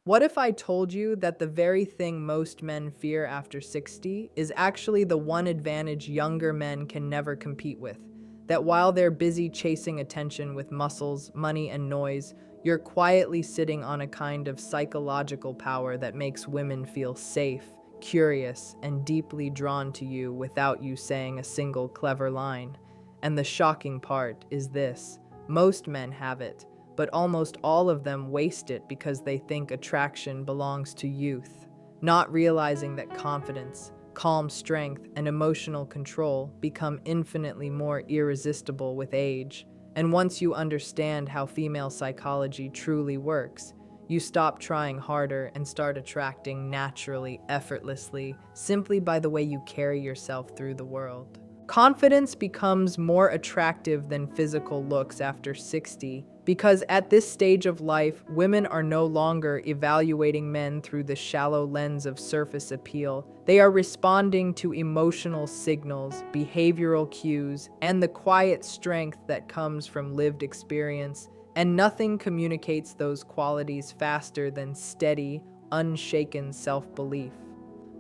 What if I told you that the very thing most men fear after 60 is actually the one advantage younger men can never compete with? That while they're busy chasing attention with muscles, money, and noise, you're quietly sitting on a kind of psychological power that makes women feel safe, curious, and deeply drawn to you without you saying a single clever line. And the shocking part is this: most men have it, but almost all of them waste it because they think attraction belongs to youth, not realizing that confidence, calm strength, and emotional control become infinitely more irresistible with age. And once you understand how female psychology truly works, you stop trying harder and start attracting naturally, effortlessly, simply by the way you carry yourself through the world. Confidence becomes more attractive than physical looks after 60 because at this stage of life, women are no longer evaluating men through the shallow lens of surface appeal. They are responding to emotional signals, behavioral cues, and the quiet strength that comes from lived experience. And nothing communicates those qualities faster than steady, unshaken self-belief.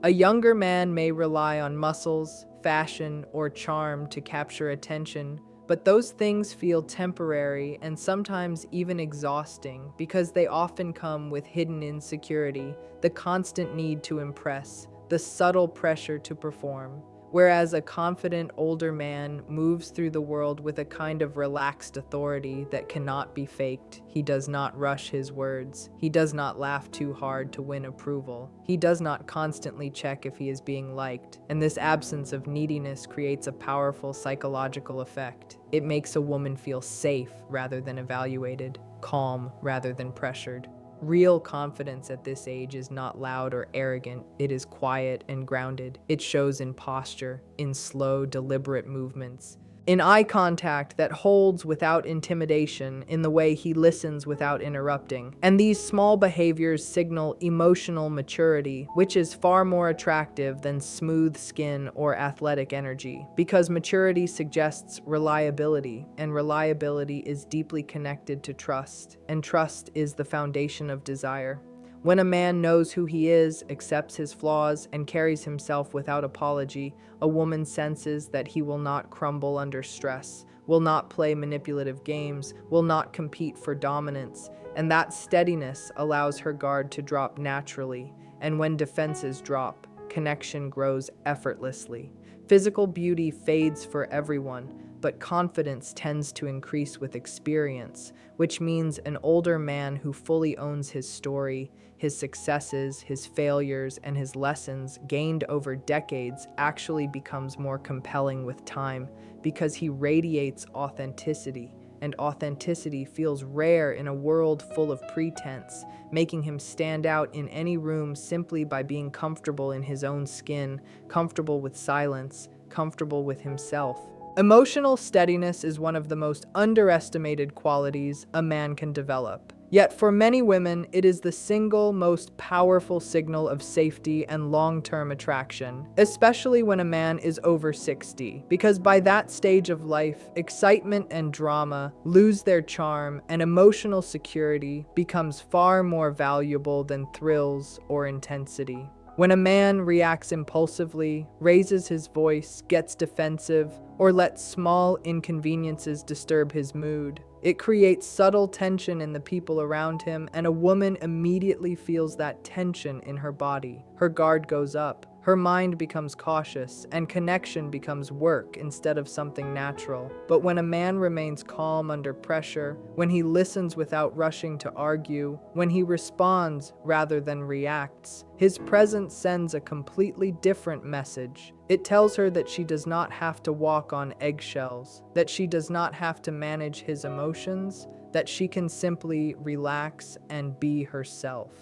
A younger man may rely on muscles, fashion, or charm to capture attention, but those things feel temporary and sometimes even exhausting because they often come with hidden insecurity, the constant need to impress, the subtle pressure to perform. Whereas a confident older man moves through the world with a kind of relaxed authority that cannot be faked. He does not rush his words. He does not laugh too hard to win approval. He does not constantly check if he is being liked. And this absence of neediness creates a powerful psychological effect. It makes a woman feel safe rather than evaluated, calm rather than pressured. Real confidence at this age is not loud or arrogant. It is quiet and grounded. It shows in posture, in slow, deliberate movements, in eye contact that holds without intimidation, in the way he listens without interrupting. And these small behaviors signal emotional maturity, which is far more attractive than smooth skin or athletic energy, because maturity suggests reliability, and reliability is deeply connected to trust, and trust is the foundation of desire. When a man knows who he is, accepts his flaws, and carries himself without apology, a woman senses that he will not crumble under stress, will not play manipulative games, will not compete for dominance, and that steadiness allows her guard to drop naturally, and when defenses drop, connection grows effortlessly. Physical beauty fades for everyone, but confidence tends to increase with experience, which means an older man who fully owns his story, his successes, his failures, and his lessons gained over decades actually becomes more compelling with time because he radiates authenticity, and authenticity feels rare in a world full of pretense, making him stand out in any room simply by being comfortable in his own skin, comfortable with silence, comfortable with himself. Emotional steadiness is one of the most underestimated qualities a man can develop. Yet for many women, it is the single most powerful signal of safety and long-term attraction, especially when a man is over 60, because by that stage of life, excitement and drama lose their charm and emotional security becomes far more valuable than thrills or intensity. When a man reacts impulsively, raises his voice, gets defensive, or lets small inconveniences disturb his mood, it creates subtle tension in the people around him, and a woman immediately feels that tension in her body. Her guard goes up, her mind becomes cautious, and connection becomes work instead of something natural. But when a man remains calm under pressure, when he listens without rushing to argue, when he responds rather than reacts, his presence sends a completely different message. It tells her that she does not have to walk on eggshells, that she does not have to manage his emotions, that she can simply relax and be herself.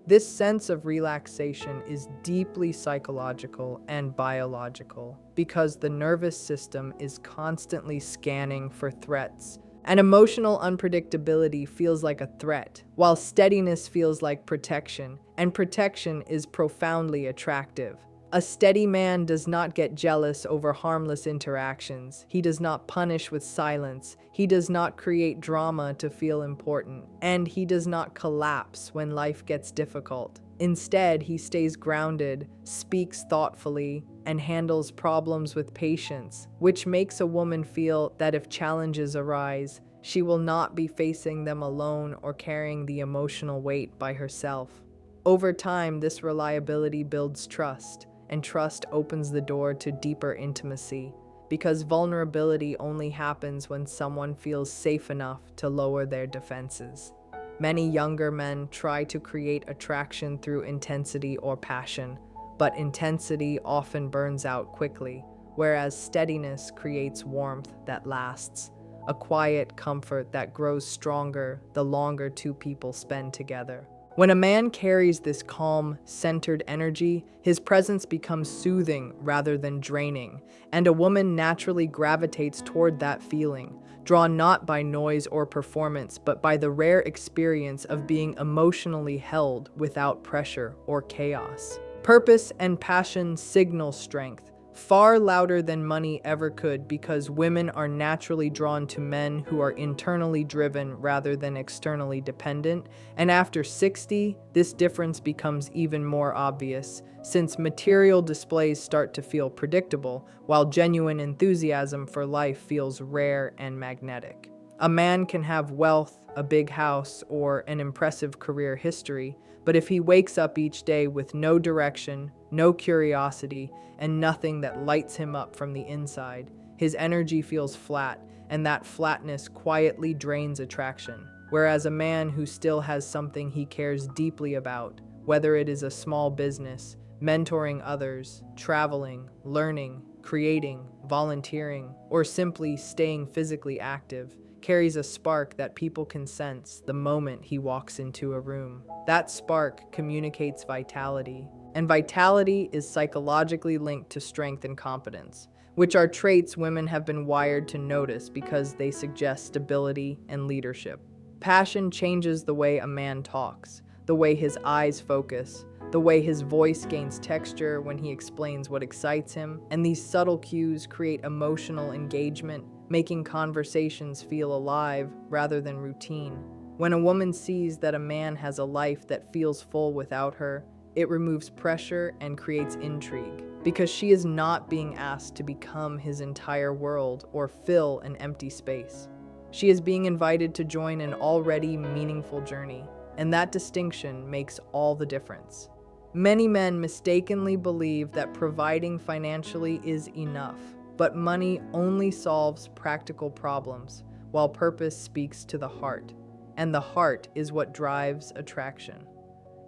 This sense of relaxation is deeply psychological and biological because the nervous system is constantly scanning for threats. And emotional unpredictability feels like a threat, while steadiness feels like protection, and protection is profoundly attractive. A steady man does not get jealous over harmless interactions. He does not punish with silence. He does not create drama to feel important. And he does not collapse when life gets difficult. Instead, he stays grounded, speaks thoughtfully, and handles problems with patience, which makes a woman feel that if challenges arise, she will not be facing them alone or carrying the emotional weight by herself. Over time, this reliability builds trust, and trust opens the door to deeper intimacy, because vulnerability only happens when someone feels safe enough to lower their defenses. Many younger men try to create attraction through intensity or passion, but intensity often burns out quickly, whereas steadiness creates warmth that lasts, a quiet comfort that grows stronger the longer two people spend together. When a man carries this calm, centered energy, his presence becomes soothing rather than draining, and a woman naturally gravitates toward that feeling, drawn not by noise or performance, but by the rare experience of being emotionally held without pressure or chaos. Purpose and passion signal strength, far louder than money ever could, because women are naturally drawn to men who are internally driven rather than externally dependent, and after 60, this difference becomes even more obvious, since material displays start to feel predictable, while genuine enthusiasm for life feels rare and magnetic. A man can have wealth, a big house, or an impressive career history, but if he wakes up each day with no direction, no curiosity, and nothing that lights him up from the inside, his energy feels flat, and that flatness quietly drains attraction. Whereas a man who still has something he cares deeply about, whether it is a small business, mentoring others, traveling, learning, creating, volunteering, or simply staying physically active, carries a spark that people can sense the moment he walks into a room. That spark communicates vitality, and vitality is psychologically linked to strength and competence, which are traits women have been wired to notice because they suggest stability and leadership. Passion changes the way a man talks, the way his eyes focus, the way his voice gains texture when he explains what excites him, and these subtle cues create emotional engagement, making conversations feel alive rather than routine. When a woman sees that a man has a life that feels full without her, it removes pressure and creates intrigue, because she is not being asked to become his entire world or fill an empty space. She is being invited to join an already meaningful journey, and that distinction makes all the difference. Many men mistakenly believe that providing financially is enough, but money only solves practical problems, while purpose speaks to the heart, and the heart is what drives attraction.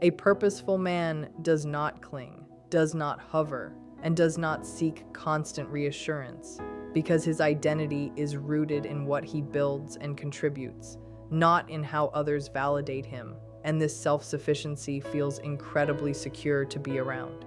A purposeful man does not cling, does not hover, and does not seek constant reassurance, because his identity is rooted in what he builds and contributes, not in how others validate him, and this self-sufficiency feels incredibly secure to be around.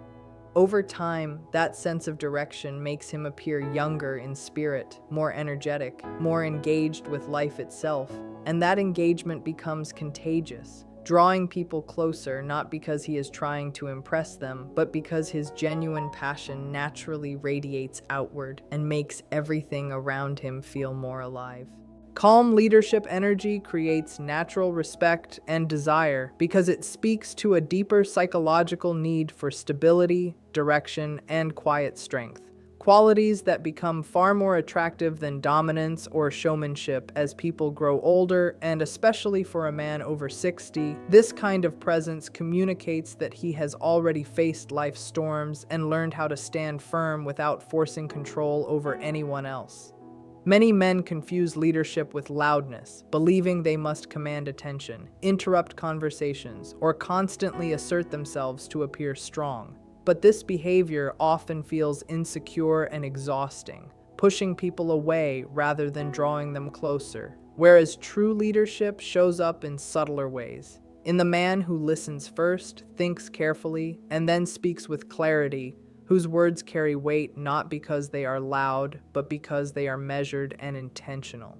Over time, that sense of direction makes him appear younger in spirit, more energetic, more engaged with life itself, and that engagement becomes contagious, drawing people closer not because he is trying to impress them, but because his genuine passion naturally radiates outward and makes everything around him feel more alive. Calm leadership energy creates natural respect and desire because it speaks to a deeper psychological need for stability, direction, and quiet strength. Qualities that become far more attractive than dominance or showmanship as people grow older, and especially for a man over 60, this kind of presence communicates that he has already faced life's storms and learned how to stand firm without forcing control over anyone else. Many men confuse leadership with loudness, believing they must command attention, interrupt conversations, or constantly assert themselves to appear strong. But this behavior often feels insecure and exhausting, pushing people away rather than drawing them closer. Whereas true leadership shows up in subtler ways. In the man who listens first, thinks carefully, and then speaks with clarity, whose words carry weight not because they are loud, but because they are measured and intentional.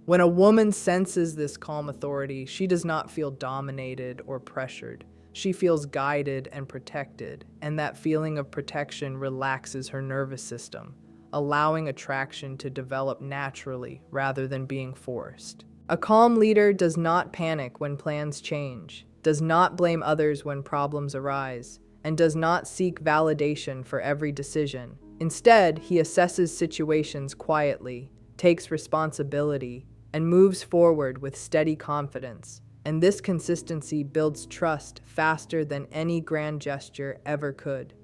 When a woman senses this calm authority, she does not feel dominated or pressured. She feels guided and protected, and that feeling of protection relaxes her nervous system, allowing attraction to develop naturally rather than being forced. A calm leader does not panic when plans change, does not blame others when problems arise, and does not seek validation for every decision. Instead, he assesses situations quietly, takes responsibility, and moves forward with steady confidence. And this consistency builds trust faster than any grand gesture ever could.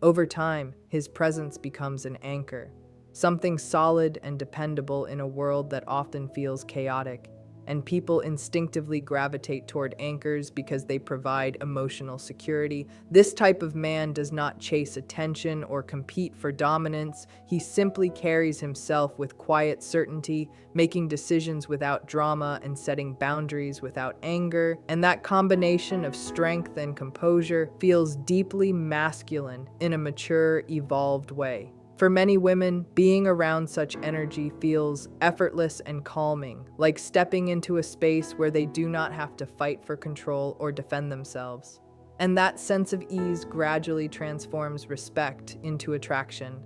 Over time, his presence becomes an anchor, something solid and dependable in a world that often feels chaotic, and people instinctively gravitate toward anchors because they provide emotional security. This type of man does not chase attention or compete for dominance. He simply carries himself with quiet certainty, making decisions without drama and setting boundaries without anger. And that combination of strength and composure feels deeply masculine in a mature, evolved way. For many women, being around such energy feels effortless and calming, like stepping into a space where they do not have to fight for control or defend themselves. And that sense of ease gradually transforms respect into attraction,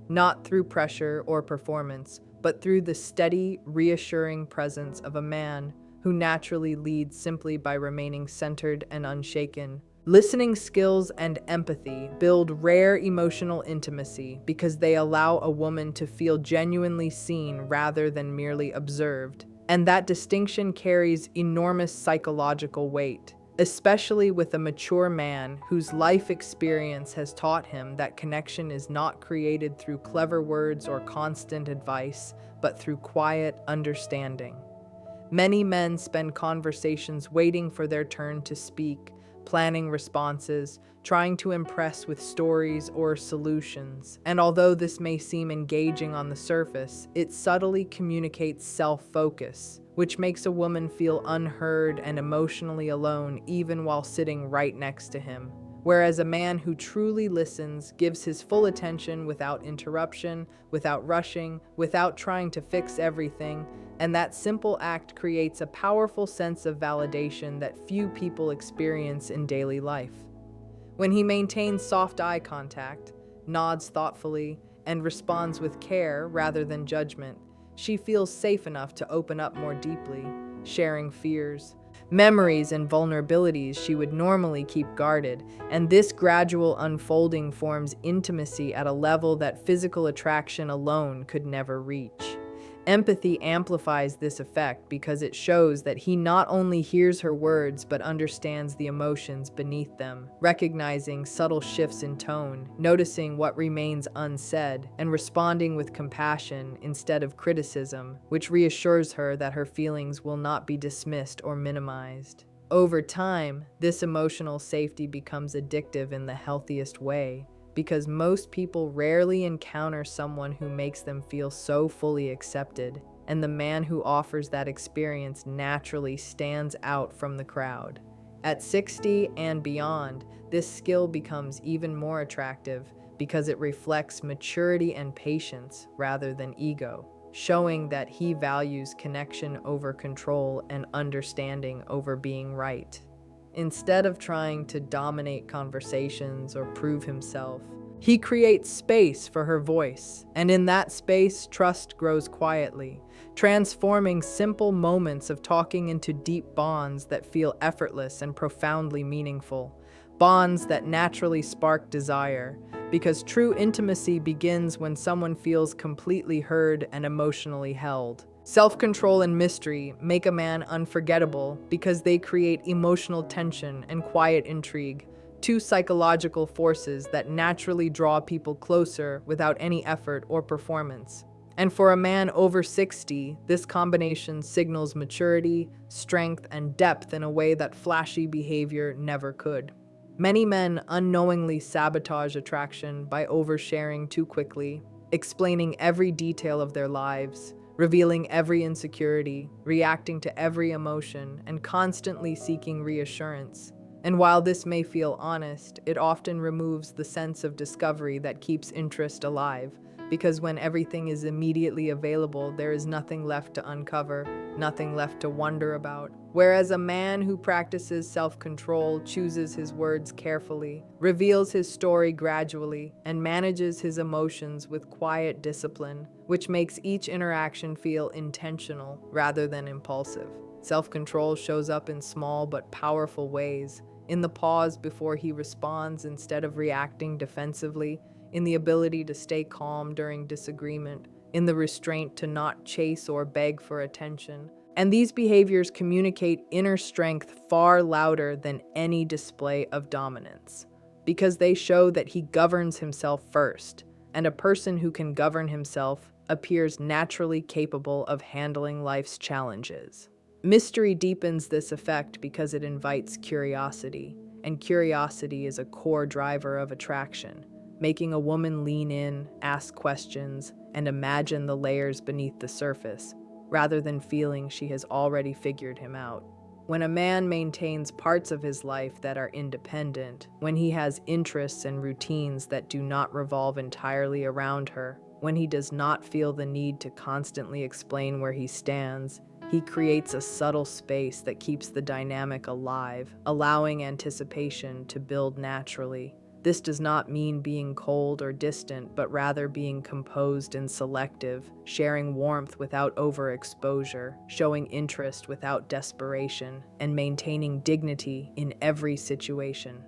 not through pressure or performance, but through the steady, reassuring presence of a man who naturally leads simply by remaining centered and unshaken. Listening skills and empathy build rare emotional intimacy because they allow a woman to feel genuinely seen rather than merely observed. And that distinction carries enormous psychological weight, especially with a mature man whose life experience has taught him that connection is not created through clever words or constant advice, but through quiet understanding. Many men spend conversations waiting for their turn to speak, planning responses, trying to impress with stories or solutions. And although this may seem engaging on the surface, it subtly communicates self-focus, which makes a woman feel unheard and emotionally alone even while sitting right next to him. Whereas a man who truly listens gives his full attention without interruption, without rushing, without trying to fix everything, and that simple act creates a powerful sense of validation that few people experience in daily life. When he maintains soft eye contact, nods thoughtfully, and responds with care rather than judgment, she feels safe enough to open up more deeply, sharing fears, memories, and vulnerabilities she would normally keep guarded, and this gradual unfolding forms intimacy at a level that physical attraction alone could never reach. Empathy amplifies this effect because it shows that he not only hears her words but understands the emotions beneath them, recognizing subtle shifts in tone, noticing what remains unsaid, and responding with compassion instead of criticism, which reassures her that her feelings will not be dismissed or minimized. Over time, this emotional safety becomes addictive in the healthiest way, because most people rarely encounter someone who makes them feel so fully accepted, and the man who offers that experience naturally stands out from the crowd. At 60 and beyond, this skill becomes even more attractive because it reflects maturity and patience rather than ego, showing that he values connection over control and understanding over being right. Instead of trying to dominate conversations or prove himself, he creates space for her voice, and in that space, trust grows quietly, transforming simple moments of talking into deep bonds that feel effortless and profoundly meaningful, bonds that naturally spark desire, because true intimacy begins when someone feels completely heard and emotionally held. Self-control and mystery make a man unforgettable because they create emotional tension and quiet intrigue, two psychological forces that naturally draw people closer without any effort or performance. And for a man over 60, this combination signals maturity, strength, and depth in a way that flashy behavior never could. Many men unknowingly sabotage attraction by oversharing too quickly, explaining every detail of their lives, revealing every insecurity, reacting to every emotion, and constantly seeking reassurance. And while this may feel honest, it often removes the sense of discovery that keeps interest alive, because when everything is immediately available, there is nothing left to uncover, nothing left to wonder about. Whereas a man who practices self-control, chooses his words carefully, reveals his story gradually, and manages his emotions with quiet discipline, which makes each interaction feel intentional rather than impulsive. Self-control shows up in small but powerful ways, in the pause before he responds instead of reacting defensively, in the ability to stay calm during disagreement, in the restraint to not chase or beg for attention. And these behaviors communicate inner strength far louder than any display of dominance, because they show that he governs himself first, and a person who can govern himself appears naturally capable of handling life's challenges. Mystery deepens this effect because it invites curiosity, and curiosity is a core driver of attraction, making a woman lean in, ask questions, and imagine the layers beneath the surface, rather than feeling she has already figured him out. When a man maintains parts of his life that are independent, when he has interests and routines that do not revolve entirely around her, when he does not feel the need to constantly explain where he stands, he creates a subtle space that keeps the dynamic alive, allowing anticipation to build naturally. This does not mean being cold or distant, but rather being composed and selective, sharing warmth without overexposure, showing interest without desperation, and maintaining dignity in every situation.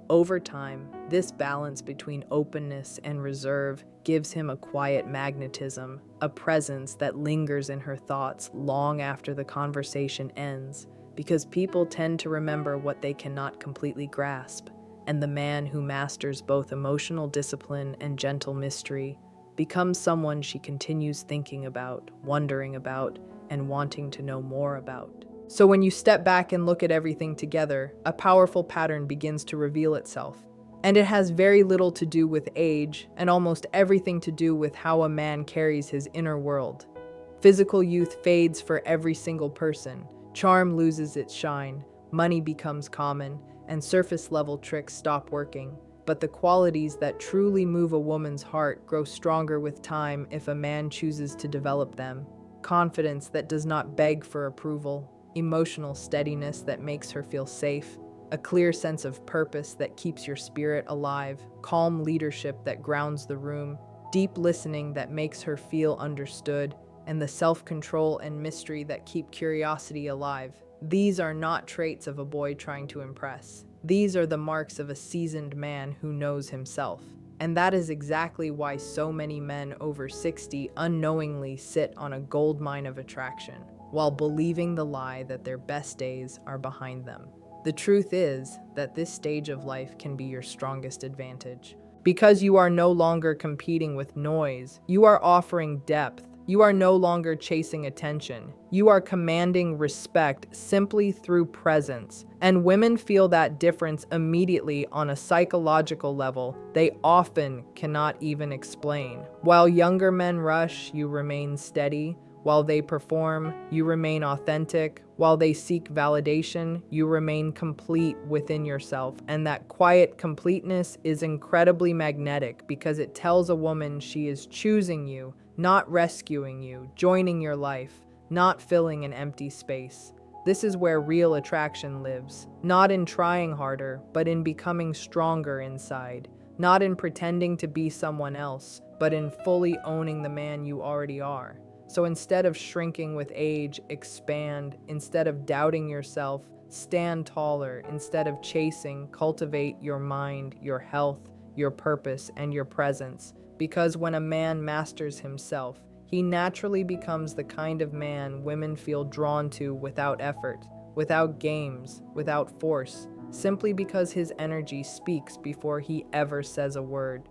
Over time, this balance between openness and reserve gives him a quiet magnetism, a presence that lingers in her thoughts long after the conversation ends, because people tend to remember what they cannot completely grasp. And the man who masters both emotional discipline and gentle mystery becomes someone she continues thinking about, wondering about, and wanting to know more about. So when you step back and look at everything together, a powerful pattern begins to reveal itself. And it has very little to do with age, and almost everything to do with how a man carries his inner world. Physical youth fades for every single person. Charm loses its shine, money becomes common, and surface-level tricks stop working. But the qualities that truly move a woman's heart grow stronger with time if a man chooses to develop them. Confidence that does not beg for approval, emotional steadiness that makes her feel safe, a clear sense of purpose that keeps your spirit alive, calm leadership that grounds the room, deep listening that makes her feel understood, and the self-control and mystery that keep curiosity alive. These are not traits of a boy trying to impress. These are the marks of a seasoned man who knows himself. And that is exactly why so many men over 60 unknowingly sit on a goldmine of attraction, while believing the lie that their best days are behind them. The truth is that this stage of life can be your strongest advantage. Because you are no longer competing with noise, you are offering depth. You are no longer chasing attention. You are commanding respect simply through presence. And women feel that difference immediately on a psychological level they often cannot even explain. While younger men rush, you remain steady. While they perform, you remain authentic. While they seek validation, you remain complete within yourself. And that quiet completeness is incredibly magnetic because it tells a woman she is choosing you, not rescuing you, joining your life, not filling an empty space. This is where real attraction lives, not in trying harder, but in becoming stronger inside, not in pretending to be someone else, but in fully owning the man you already are. So instead of shrinking with age, expand. Instead of doubting yourself, stand taller. Instead of chasing, cultivate your mind, your health, your purpose, and your presence. Because when a man masters himself, he naturally becomes the kind of man women feel drawn to without effort, without games, without force, simply because his energy speaks before he ever says a word.